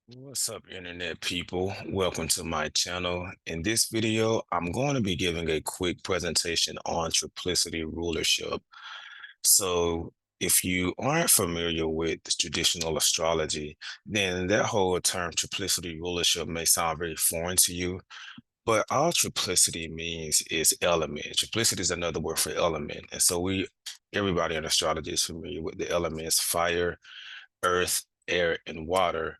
What's up, internet people? Welcome to my channel. In this video, I'm going to be giving a quick presentation on triplicity rulership. So, if you aren't familiar with traditional astrology, then that whole term triplicity rulership may sound very foreign to you. But all triplicity means is element. Triplicity is another word for element. And so everybody in astrology is familiar with the elements fire, earth, air, and water.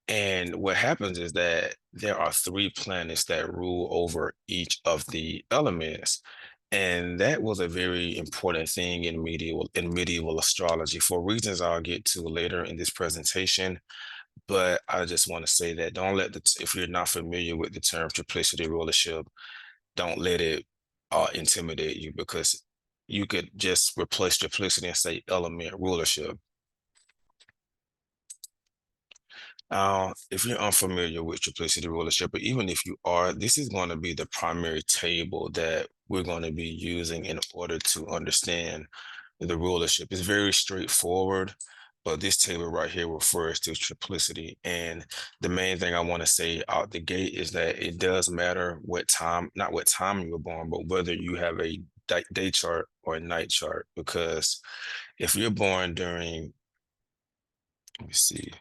And what happens is that there are three planets that rule over each of the elements. And that was a very important thing in medieval astrology for reasons I'll get to later in this presentation. But I just want to say that don't let if you're not familiar with the term triplicity rulership, don't let it intimidate you because you could just replace triplicity and say element rulership. If you're unfamiliar with triplicity rulership, or even if you are, this is going to be the primary table that we're going to be using in order to understand the rulership. It's very straightforward, but this table right here refers to triplicity. And the main thing I want to say out the gate is that it does matter what time, not what time you were born, but whether you have a day chart or a night chart. Because if you're born during, let me see.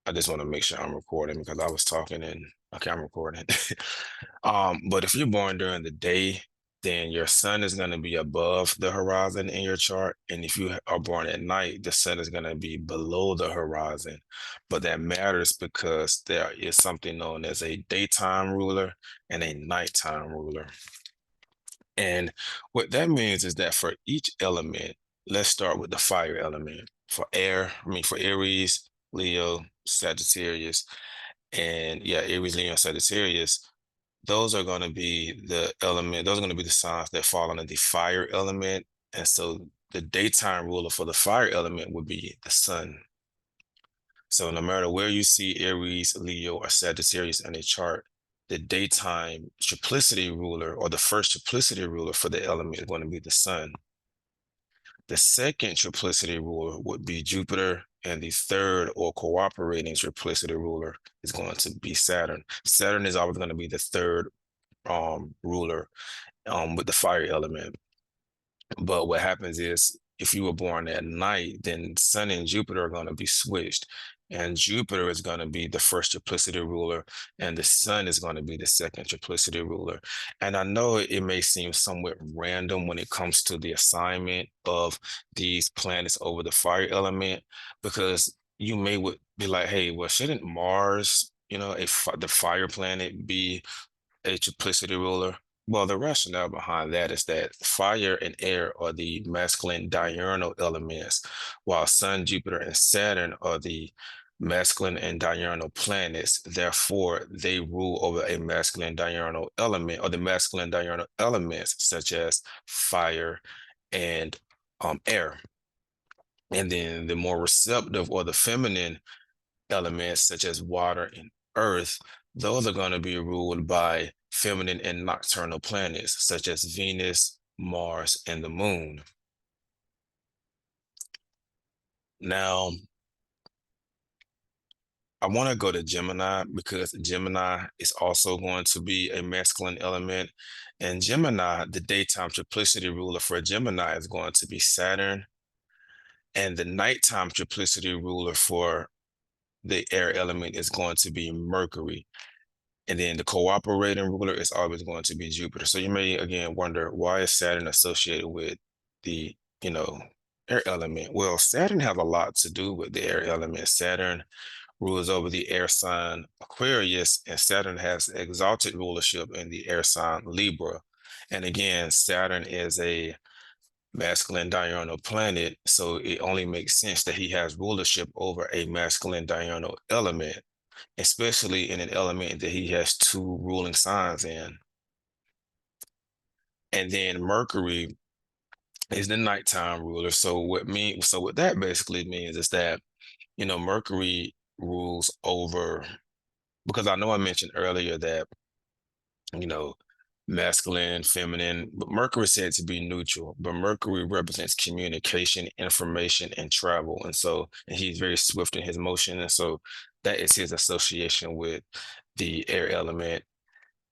I just want to make sure I'm recording because I was talking and okay, I'm recording. But if you're born during the day, then your sun is going to be above the horizon in your chart. And if you are born at night, the sun is going to be below the horizon. But that matters because there is something known as a daytime ruler and a nighttime ruler. And what that means is that for each element, let's start with the fire element. For Aries, Leo, Sagittarius, and yeah, Aries, Leo, and Sagittarius, those are going to be those are going to be the signs that fall under the fire element. And so the daytime ruler for the fire element would be the sun. So no matter where you see Aries, Leo, or Sagittarius in a chart, the daytime triplicity ruler or the first triplicity ruler for the element is going to be the sun. The second triplicity ruler would be Jupiter, and the third or cooperating triplicity ruler is going to be Saturn. Saturn is always going to be the third ruler with the fire element. But what happens is if you were born at night, then Sun and Jupiter are going to be switched. And Jupiter is going to be the first triplicity ruler, and the Sun is going to be the second triplicity ruler. And I know it may seem somewhat random when it comes to the assignment of these planets over the fire element, because you may would be like, hey, well, shouldn't Mars, the fire planet, be a triplicity ruler? Well, the rationale behind that is that fire and air are the masculine diurnal elements, while Sun, Jupiter, and Saturn are the masculine and diurnal planets. Therefore, they rule over a masculine diurnal element or the masculine diurnal elements such as fire and air. And then the more receptive or the feminine elements such as water and earth, those are going to be ruled by feminine and nocturnal planets such as Venus, Mars, and the moon. Now, I want to go to Gemini because Gemini is also going to be a masculine element. And Gemini, the daytime triplicity ruler for Gemini is going to be Saturn. And the nighttime triplicity ruler for the air element is going to be Mercury. And then the cooperating ruler is always going to be Jupiter. So you may again wonder, why is Saturn associated with the, you know, air element? Well, Saturn has a lot to do with the air element. Saturn rules over the air sign Aquarius, and Saturn has exalted rulership in the air sign Libra. And again, Saturn is a masculine diurnal planet, so it only makes sense that he has rulership over a masculine diurnal element, especially in an element that he has two ruling signs in. And then Mercury is the nighttime ruler. So what that basically means is that, Mercury rules over, because I know I mentioned earlier that, you know, masculine, feminine, but Mercury is said to be neutral. But Mercury represents communication, information, and travel. And he's very swift in his motion. And so that is his association with the air element.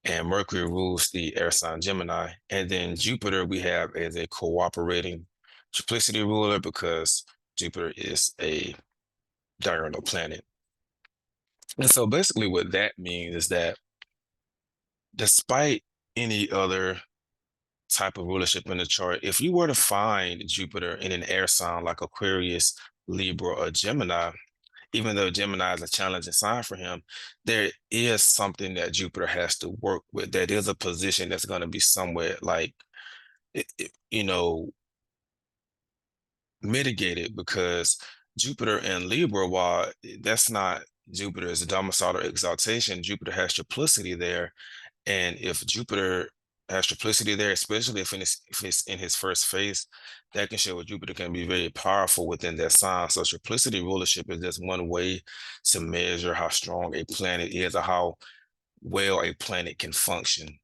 And Mercury rules the air sign Gemini. And then Jupiter we have as a cooperating triplicity ruler because Jupiter is a diurnal planet. And so basically what that means is that despite any other type of rulership in the chart, if you were to find Jupiter in an air sign like Aquarius, Libra, or Gemini, even though Gemini is a challenging sign for him, there is something that Jupiter has to work with. That is a position that's going to be somewhat like, you know, mitigated because Jupiter and Libra, while that's not Jupiter's domicile or exaltation, Jupiter has triplicity there. And if Jupiter has triplicity there, especially if it's in his first phase, that can show what Jupiter can be very powerful within that sign. So triplicity rulership is just one way to measure how strong a planet is or how well a planet can function.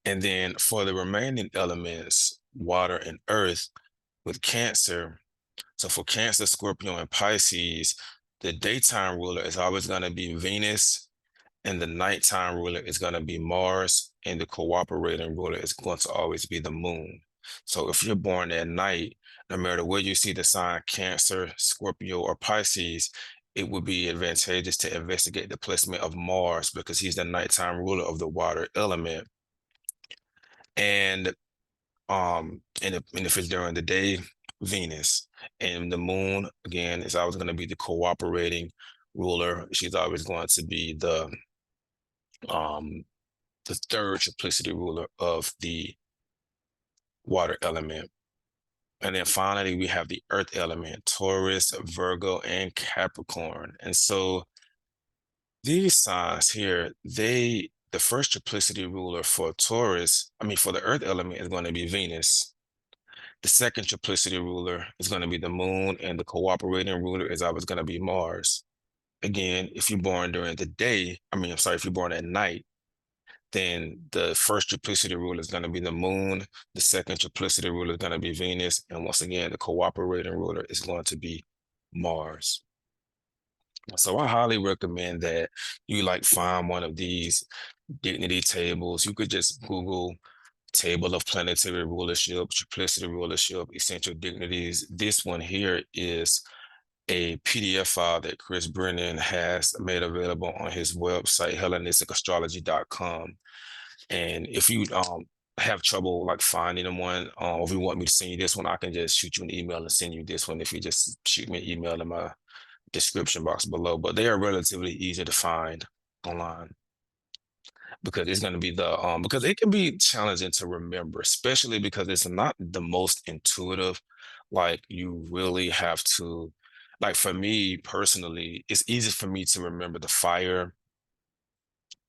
And then for the remaining elements, water and earth with Cancer, so for Cancer, Scorpio, and Pisces, the daytime ruler is always going to be Venus, and the nighttime ruler is going to be Mars, and the cooperating ruler is going to always be the moon. So if you're born at night, no matter where you see the sign Cancer, Scorpio, or Pisces, it would be advantageous to investigate the placement of Mars because he's the nighttime ruler of the water element. And and if it's during the day, Venus. And the moon, again, is always going to be the cooperating ruler. She's always going to be um the third triplicity ruler of the water element. And then finally, we have the earth element, Taurus, Virgo, and Capricorn. And so these signs here, the first triplicity ruler for Taurus, I mean, for the earth element is going to be Venus. The second triplicity ruler is going to be the moon, and the cooperating ruler is always going to be Mars. Again, if you're born during the day, I'm sorry, if you're born at night, then the first triplicity ruler is going to be the moon, the second triplicity ruler is going to be Venus, and once again, the cooperating ruler is going to be Mars. So I highly recommend that you like find one of these dignity tables. You could just Google table of planetary rulership, triplicity rulership, essential dignities. This one here is a PDF file that Chris Brennan has made available on his website, HellenisticaStrology.com. And if you have trouble like finding one, or if you want me to send you this one, I can just shoot you an email and send you this one if you just shoot me an email in my description box below. But they are relatively easy to find online because it's going to be because it can be challenging to remember, especially because it's not the most intuitive. Like you really have to, like for me personally, it's easy for me to remember the fire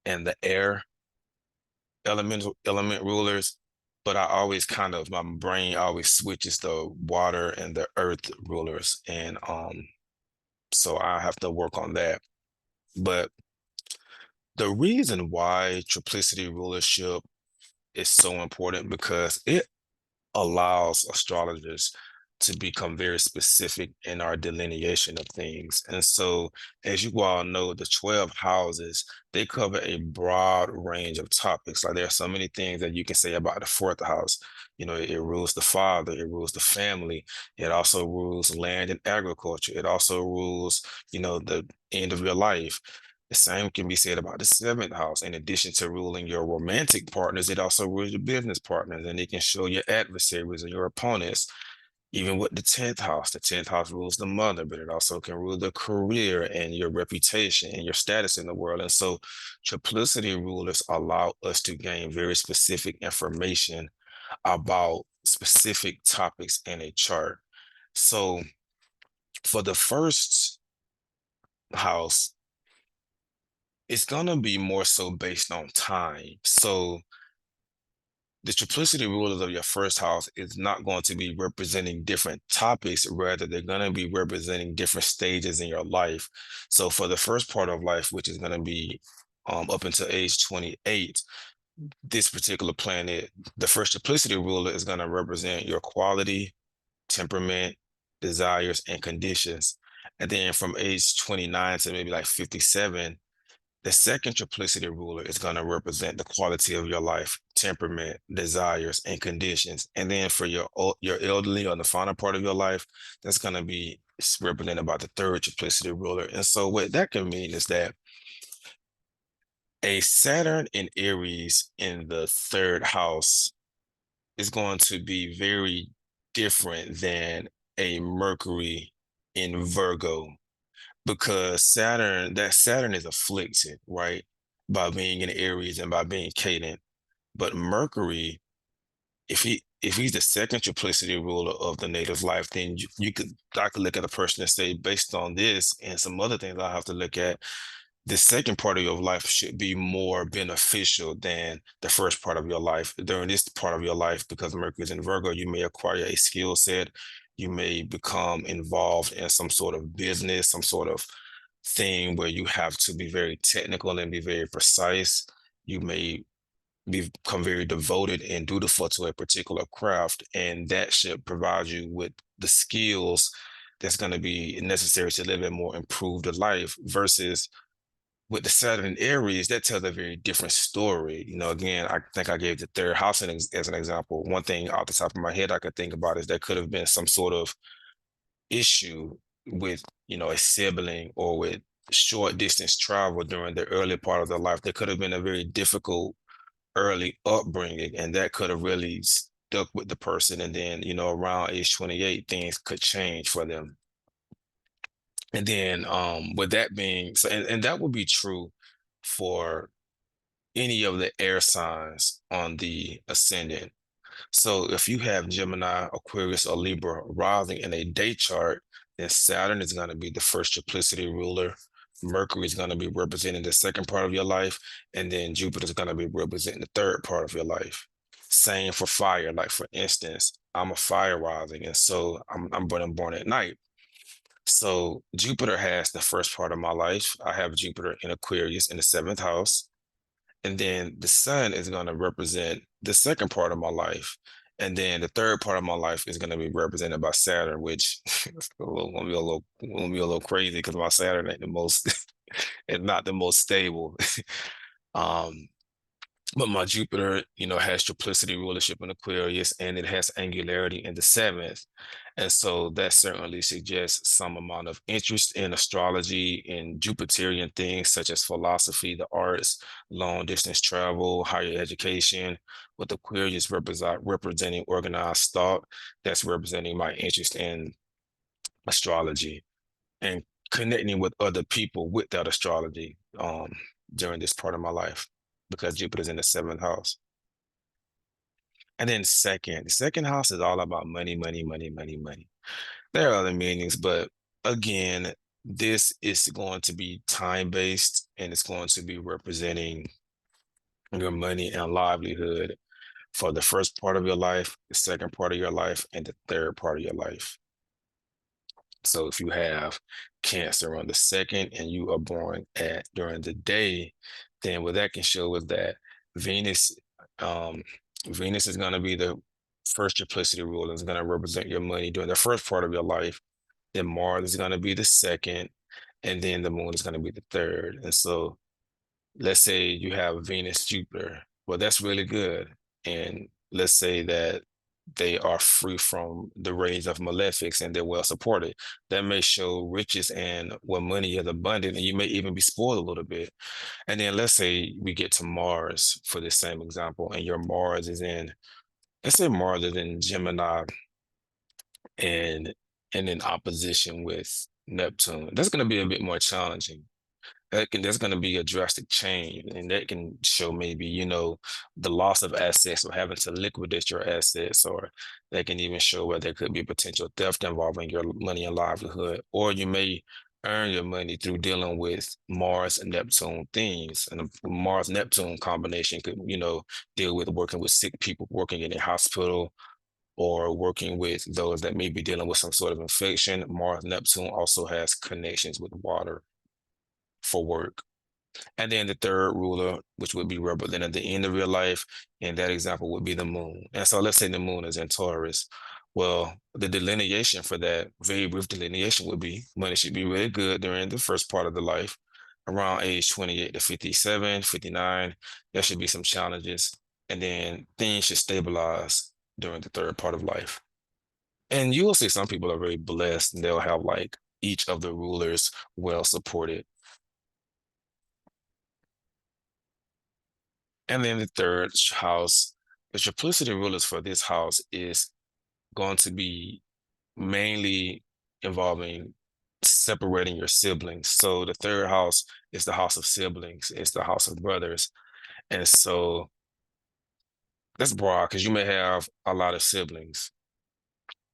and the air element rulers, but I always kind of my brain always switches the water and the earth rulers, and so I have to work on that. But the reason why triplicity rulership is so important because it allows astrologers to become very specific in our delineation of things. And so, as you all know, the 12 houses, they cover a broad range of topics. Like there are so many things that you can say about the fourth house. You know, it rules the father, it rules the family, it also rules land and agriculture, it also rules, the end of your life. The same can be said about the seventh house. In addition to ruling your romantic partners, it also rules your business partners, and it can show your adversaries and your opponents. Even with the 10th house rules the mother, but it also can rule the career and your reputation and your status in the world. And so triplicity rulers allow us to gain very specific information about specific topics in a chart. So for the first house, it's going to be more so based on time. So the triplicity rulers of your first house is not going to be representing different topics, rather, they're going to be representing different stages in your life. So for the first part of life, which is going to be up until age 28, this particular planet, the first duplicity ruler is going to represent your quality, temperament, desires, and conditions. And then from age 29 to maybe like 57, the second triplicity ruler is going to represent the quality of your life, temperament, desires, and conditions. And then for your elderly or the final part of your life, that's going to be represented by the third triplicity ruler. And so what that can mean is that a Saturn in Aries in the third house is going to be very different than a Mercury in Virgo because Saturn is afflicted, right? By being in Aries and by being cadent. But Mercury, if he's the second triplicity ruler of the native life, then I could look at a person and say, based on this and some other things I have to look at, the second part of your life should be more beneficial than the first part of your life. During this part of your life, because Mercury is in Virgo, you may acquire a skill set. You may become involved in some sort of business, some sort of thing where you have to be very technical and be very precise. You may become very devoted and dutiful to a particular craft, and that should provide you with the skills that's going to be necessary to live a more improved life versus with the Saturn in Aries, that tells a very different story. Again, I think I gave the third house as an example. One thing off the top of my head I could think about is there could have been some sort of issue with, a sibling or with short distance travel during the early part of their life. There could have been a very difficult early upbringing, and that could have really stuck with the person. And then, around age 28, things could change for them. And then with that being so, and that would be true for any of the air signs on the ascendant. So if you have Gemini, Aquarius, or Libra rising in a day chart, then Saturn is going to be the first triplicity ruler. Mercury is going to be representing the second part of your life, and then Jupiter is going to be representing the third part of your life. Same for fire. Like for instance, I'm a fire rising, and so I'm born at night. So Jupiter has the first part of my life. I have Jupiter in Aquarius in the seventh house. And then the sun is going to represent the second part of my life. And then the third part of my life is going to be represented by Saturn, which is gonna be a little crazy because my Saturn ain't the most, it's not the most stable. Um, but my Jupiter, has triplicity rulership in Aquarius, and it has angularity in the seventh. And so that certainly suggests some amount of interest in astrology and Jupiterian things such as philosophy, the arts, long distance travel, higher education, with Aquarius representing organized thought. That's representing my interest in astrology and connecting with other people with that astrology during this part of my life because Jupiter's in the seventh house. And then the second house is all about money, money, money, money, money. There are other meanings, but again, this is going to be time-based and it's going to be representing your money and livelihood for the first part of your life, the second part of your life, and the third part of your life. So if you have Cancer on the second and you are born at during the day, then what that can show is that Venus, um, Venus is going to be the first triplicity ruler. It's going to represent your money during the first part of your life. Then Mars is going to be the second, and then the moon is going to be the third. And so let's say you have Venus, Jupiter. Well, that's really good. And let's say that they are free from the rage of malefics and they're well supported. That may show riches and where money is abundant, and you may even be spoiled a little bit. And then let's say we get to Mars for this same example, and your Mars is in, let's say Mars is in Gemini and in opposition with Neptune. That's going to be a bit more challenging. There's going to be a drastic change, and that can show maybe, the loss of assets or having to liquidate your assets, or that can even show where there could be potential theft involving your money and livelihood, or you may earn your money through dealing with Mars and Neptune things. And a Mars Neptune combination could, deal with working with sick people, working in a hospital, or working with those that may be dealing with some sort of infection. Mars Neptune also has connections with water for work. And then the third ruler, which would be representing the end of your life, and that example would be the moon. And so let's say the moon is in Taurus. Well, the delineation for that, very brief delineation would be money should be really good during the first part of the life. Around age 28 to 57, 59, there should be some challenges. And then things should stabilize during the third part of life. And you will see some people are very blessed and they'll have like each of the rulers well supported. And then the third house, the triplicity rulers for this house is going to be mainly involving separating your siblings. So the third house is the house of siblings, it's the house of brothers. And so that's broad because you may have a lot of siblings.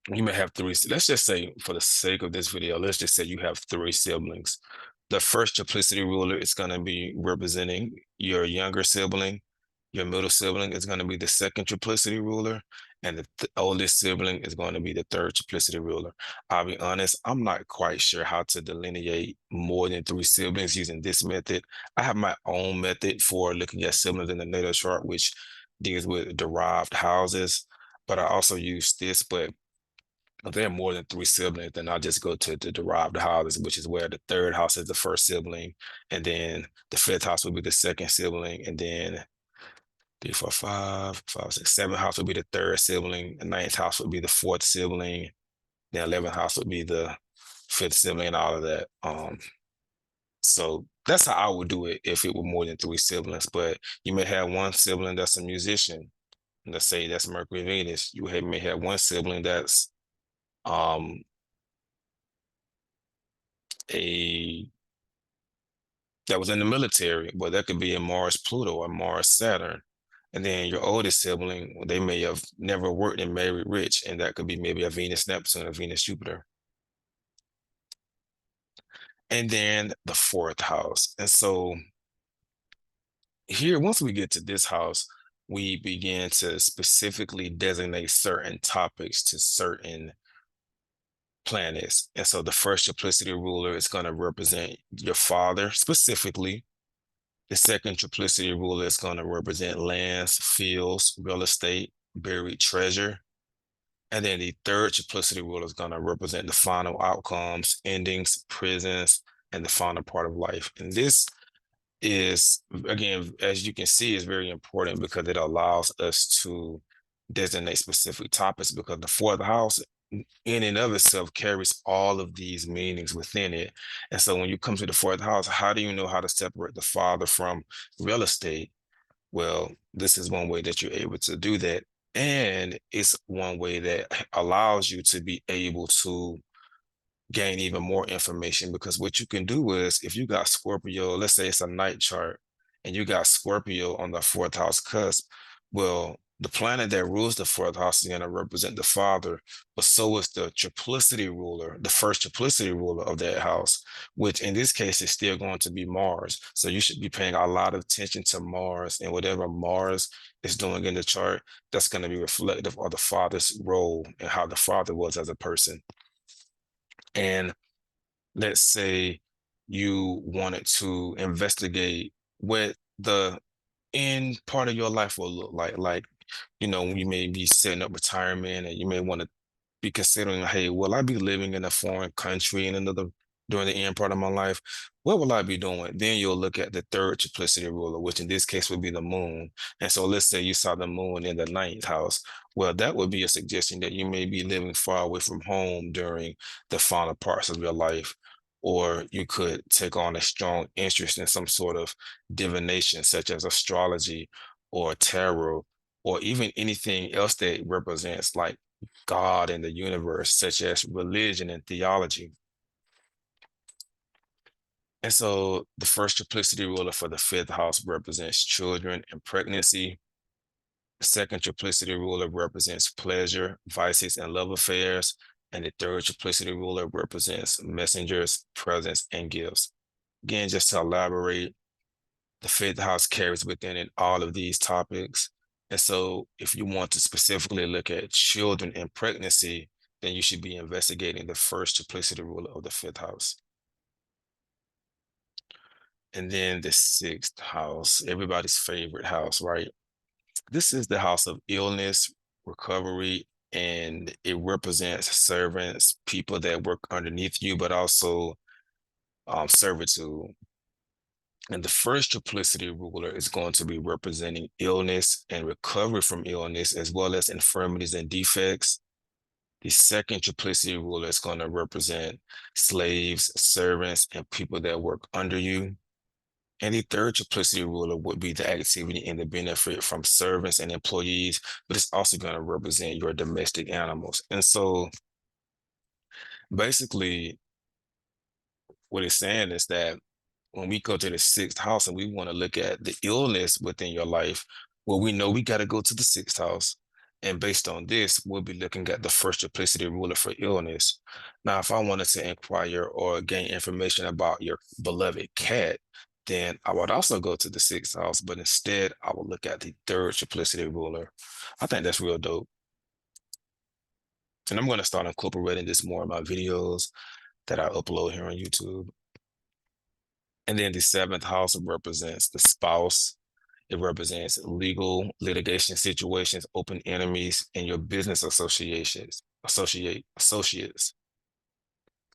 You may have three. Let's just say, for the sake of this video, let's just say you have three siblings. The first triplicity ruler is going to be representing your younger sibling. Your middle sibling is going to be the second triplicity ruler, and the oldest sibling is going to be the third triplicity ruler. I'll be honest, I'm not quite sure how to delineate more than three siblings using this method. I have my own method for looking at siblings in the natal chart, which deals with derived houses, but I also use this. But if there are more than three siblings, then I'll just go to the derived houses, which is where the third house is the first sibling, and then the fifth house would be the second sibling, and then three, four, five, six, seventh house would be the third sibling, the ninth house would be the fourth sibling, the 11th house would be the fifth sibling, and all of that. So that's how I would do it if it were more than three siblings. But you may have one sibling that's a musician. Let's say that's Mercury, Venus. May have one sibling that's um a that was in the military, but that could be a Mars Pluto or Mars Saturn. And then your oldest sibling, well, they may have never worked and married rich, and that could be maybe a Venus Neptune or Venus Jupiter. And then the fourth house. And so here, once we get to this house, we begin to specifically designate certain topics to certain planets. And so the first triplicity ruler is going to represent your father specifically. The second triplicity ruler is going to represent lands, fields, real estate, buried treasure. And then the third triplicity ruler is going to represent the final outcomes, endings, prisons, and the final part of life. And this is, again, as you can see, is very important because it allows us to designate specific topics because the fourth house in and of itself carries all of these meanings within it. And so when you come to the fourth house, how do you know how to separate the father from real estate? Well, this is one way that you're able to do that. And it's one way that allows you to be able to gain even more information because what you can do is if you got Scorpio, let's say it's a night chart and you got Scorpio on the fourth house cusp, well, the planet that rules the fourth house is going to represent the father, but so is the triplicity ruler, the first triplicity ruler of that house, which in this case is still going to be Mars. So you should be paying a lot of attention to Mars and whatever Mars is doing in the chart, that's going to be reflective of the father's role and how the father was as a person. And let's say you wanted to investigate what the end part of your life will look like, you may be setting up retirement and you may want to be considering, hey, will I be living in a foreign country in another during the end part of my life? What will I be doing? Then you'll look at the third triplicity ruler, which in this case would be the moon. And so let's say you saw the moon in the ninth house. Well, that would be a suggestion that you may be living far away from home during the final parts of your life. Or you could take on a strong interest in some sort of divination, such as astrology or tarot, or even anything else that represents like God and the universe, such as religion and theology. And so the first triplicity ruler for the fifth house represents children and pregnancy. The second triplicity ruler represents pleasure, vices, and love affairs. And the third triplicity ruler represents messengers, presents, and gifts. Again, just to elaborate, the fifth house carries within it all of these topics. And so if you want to specifically look at children and pregnancy, then you should be investigating the first triplicity ruler of the fifth house. And then the sixth house, everybody's favorite house, right? This is the house of illness, recovery, and it represents servants, people that work underneath you, but also servitude. And the first triplicity ruler is going to be representing illness and recovery from illness, as well as infirmities and defects. The second triplicity ruler is going to represent slaves, servants, and people that work under you. And the third triplicity ruler would be the activity and the benefit from servants and employees, but it's also going to represent your domestic animals. And so basically, what it's saying is that when we go to the sixth house and we want to look at the illness within your life, well, we know we got to go to the sixth house. And based on this, we'll be looking at the first triplicity ruler for illness. Now, if I wanted to inquire or gain information about your beloved cat, then I would also go to the sixth house, but instead I would look at the third triplicity ruler. I think that's real dope. And I'm going to start incorporating this more in my videos that I upload here on YouTube. And then the seventh house represents the spouse. It represents legal litigation situations, open enemies, and your business associates.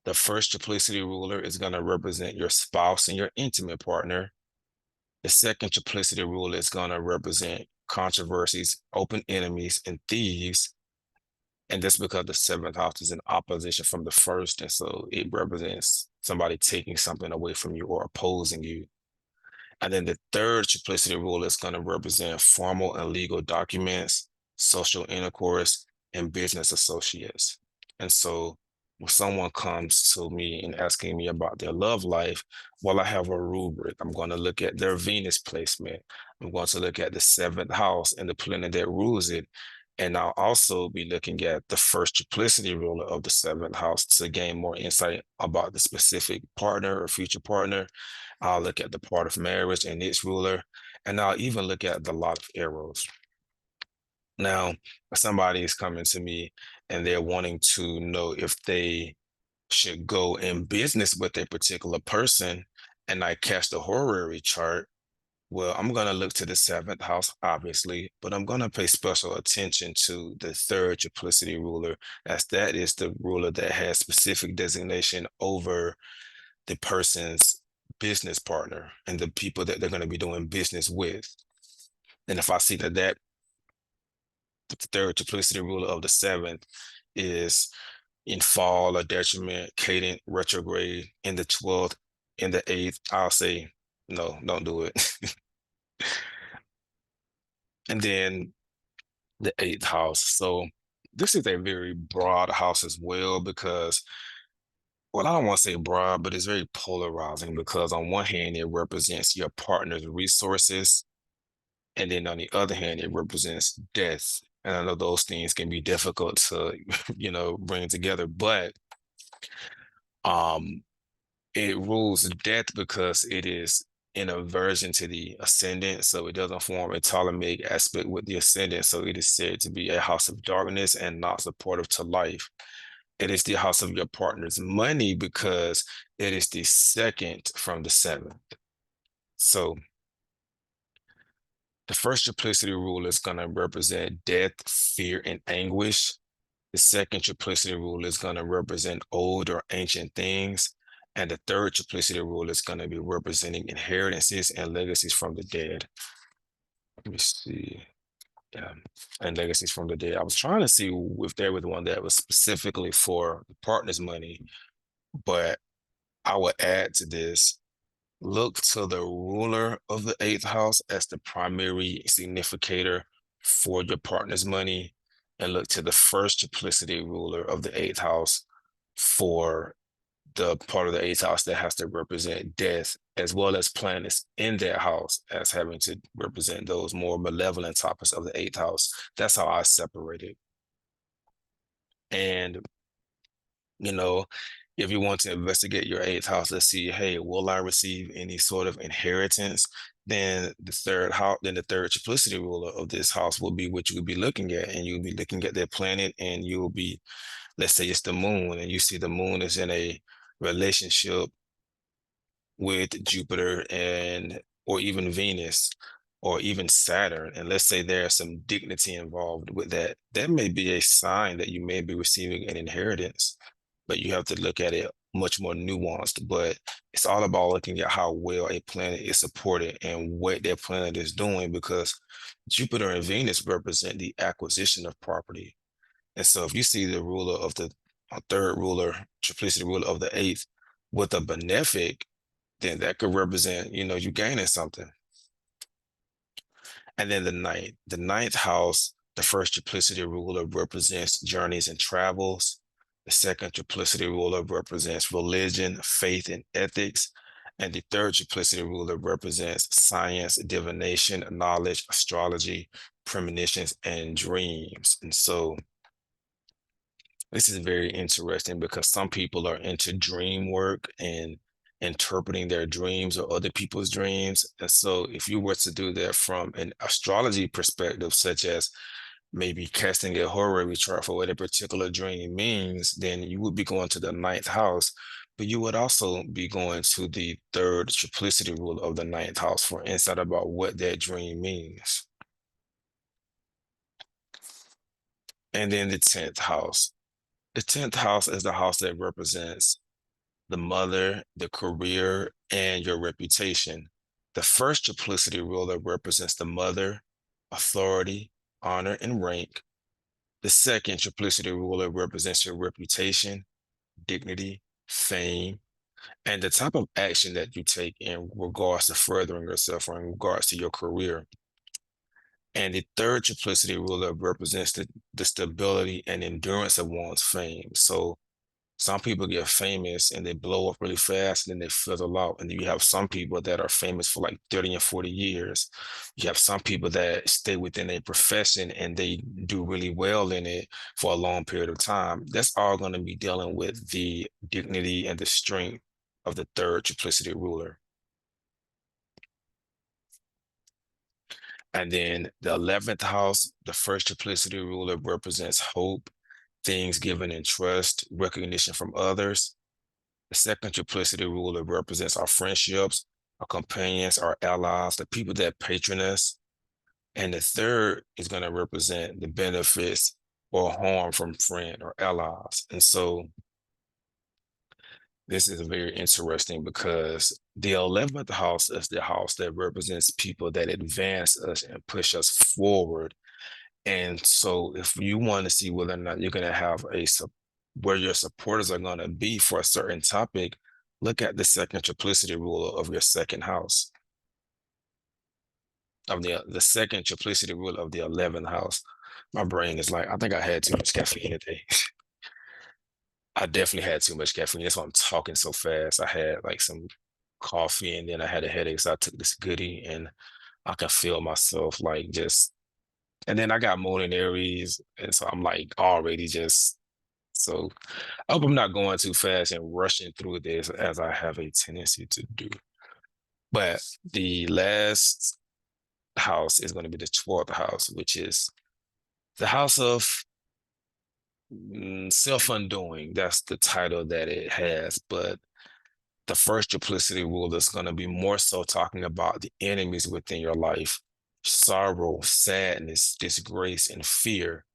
The first triplicity ruler is going to represent your spouse and your intimate partner. The second triplicity ruler is going to represent controversies, open enemies, and thieves. And that's because the seventh house is in opposition from the first. And so it represents somebody taking something away from you or opposing you. And then the third triplicity rule is going to represent formal and legal documents, social intercourse, and business associates. And so when someone comes to me and asking me about their love life, well, I have a rubric. I'm going to look at their Venus placement. I'm going to look at the seventh house and the planet that rules it. And I'll also be looking at the first triplicity ruler of the seventh house to gain more insight about the specific partner or future partner. I'll look at the part of marriage and its ruler, and I'll even look at the lot of arrows. Now, if somebody is coming to me and they're wanting to know if they should go in business with a particular person, and I catch the horary chart, well, I'm going to look to the seventh house, obviously, but I'm going to pay special attention to the third triplicity ruler, as that is the ruler that has specific designation over the person's business partner and the people that they're going to be doing business with. And if I see that the third triplicity ruler of the seventh is in fall or detriment, cadent, retrograde, in the 12th, in the eighth, I'll say, no, don't do it. And then the eighth house. So this is a very broad house as well because, well, I don't want to say broad, but it's very polarizing because on one hand, it represents your partner's resources. And then on the other hand, it represents death. And I know those things can be difficult to, bring together, but um, it rules death because it is in aversion to the ascendant. So it doesn't form a Ptolemaic aspect with the ascendant. So it is said to be a house of darkness and not supportive to life. It is the house of your partner's money because it is the second from the seventh. So the first triplicity rule is going to represent death, fear, and anguish. The second triplicity rule is going to represent old or ancient things. And the third triplicity rule is going to be representing inheritances and legacies from the dead. Let me see. Yeah, and legacies from the dead. I was trying to see if there was one that was specifically for the partner's money, but I would add to this. Look to the ruler of the eighth house as the primary significator for your partner's money, and look to the first triplicity ruler of the eighth house for the part of the eighth house that has to represent death, as well as planets in that house as having to represent those more malevolent topics of the eighth house. That's how I separate it. And you know, if you want to investigate your eighth house, let's see, hey, will I receive any sort of inheritance? Then the third triplicity ruler of this house will be what you will be looking at. And you'll be looking at that planet and you'll be, let's say it's the moon, and you see the moon is in a relationship with Jupiter and or even Venus or even Saturn, and let's say there's some dignity involved with that, that may be a sign that you may be receiving an inheritance, but you have to look at it much more nuanced. But it's all about looking at how well a planet is supported and what that planet is doing, because Jupiter and Venus represent the acquisition of property. And so if you see the ruler of the third ruler, triplicity ruler of the eighth with a benefic, then that could represent, you gaining something. And then the ninth house, the first triplicity ruler represents journeys and travels. The second triplicity ruler represents religion, faith, and ethics. And the third triplicity ruler represents science, divination, knowledge, astrology, premonitions, and dreams. And so this is very interesting because some people are into dream work and interpreting their dreams or other people's dreams. And so if you were to do that from an astrology perspective, such as maybe casting a horary chart for what a particular dream means, then you would be going to the ninth house, but you would also be going to the third triplicity rule of the ninth house for insight about what that dream means. And then the 10th house. The 10th house is the house that represents the mother, the career, and your reputation. The first triplicity ruler represents the mother, authority, honor, and rank. The second triplicity ruler represents your reputation, dignity, fame, and the type of action that you take in regards to furthering yourself or in regards to your career. And the third triplicity ruler represents the stability and endurance of one's fame. So some people get famous and they blow up really fast and then they fizzle out. And then you have some people that are famous for like 30 and 40 years. You have some people that stay within a profession and they do really well in it for a long period of time. That's all going to be dealing with the dignity and the strength of the third triplicity ruler. And then the 11th house, the first triplicity ruler represents hope, things given in trust, recognition from others. The second triplicity ruler represents our friendships, our companions, our allies, the people that patron us. And the third is going to represent the benefits or harm from friend or allies. And so this is very interesting because the 11th house is the house that represents people that advance us and push us forward. And so if you want to see whether or not you're going to have where your supporters are going to be for a certain topic, look at the second triplicity ruler of your second house, of the second triplicity ruler of the 11th house. My brain is like, I think I had too much caffeine today. I definitely had too much caffeine. That's why I'm talking so fast. I had like some coffee and then I had a headache. So I took this goodie and I can feel myself like just, and then I got moon in Aries. And so I'm like already just, so I hope I'm not going too fast and rushing through this as I have a tendency to do. But the last house is going to be the 12th house, which is the house of self-undoing. That's the title that it has. But the first duplicity rule is going to be more so talking about the enemies within your life, sorrow, sadness, disgrace, and fear.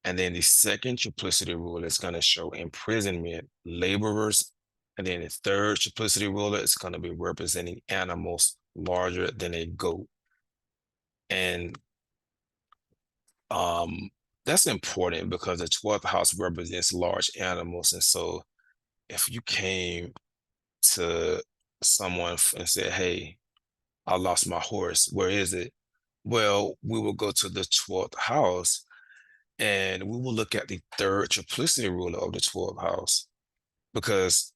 And then the second triplicity rule is going to show imprisonment, laborers. And then the third triplicity ruler is going to be representing animals larger than a goat. And um, that's important because the 12th house represents large animals. And so if you came to someone and said, hey, I lost my horse, where is it? Well, we will go to the 12th house and we will look at the third triplicity ruler of the 12th house because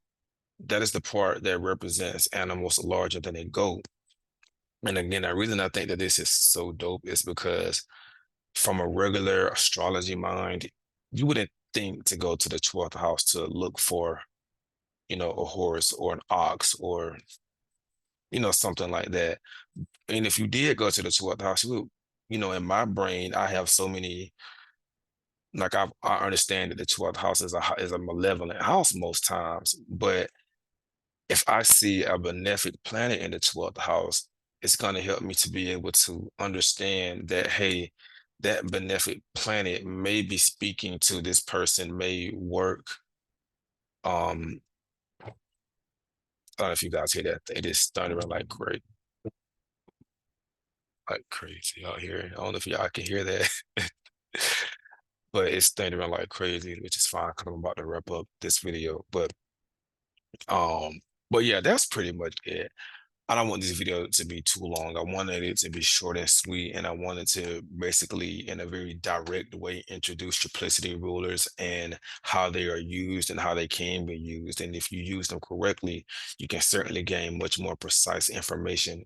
that is the part that represents animals larger than a goat. And again, the reason I think that this is so dope is because from a regular astrology mind, you wouldn't think to go to the 12th house to look for, a horse or an ox or, something like that. And if you did go to the 12th house, you would, in my brain, I have so many, like I understand that the 12th house is a malevolent house most times, but if I see a benefic planet in the 12th house, it's going to help me to be able to understand that, hey, that benefic planet may be speaking to this person, may work. I don't know if you guys hear that. It is thundering like crazy out here. I don't know if y'all can hear that, but it's thundering like crazy, which is fine because I'm about to wrap up this video. Um, but yeah, that's pretty much it. I don't want this video to be too long. I wanted it to be short and sweet, and I wanted to basically, in a very direct way, introduce triplicity rulers and how they are used and how they can be used. And if you use them correctly, you can certainly gain much more precise information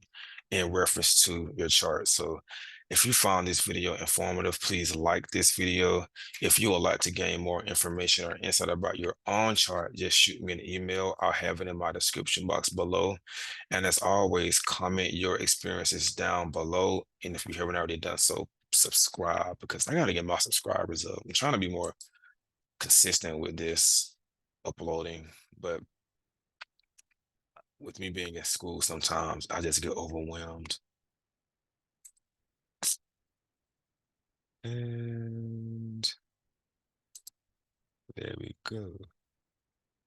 in reference to your chart. So if you found this video informative, please like this video. If you would like to gain more information or insight about your own chart, just shoot me an email. I'll have it in my description box below. And as always, comment your experiences down below. And if you haven't already done so, subscribe because I got to get my subscribers up. I'm trying to be more consistent with this uploading, but with me being in school, sometimes I just get overwhelmed. And there we go.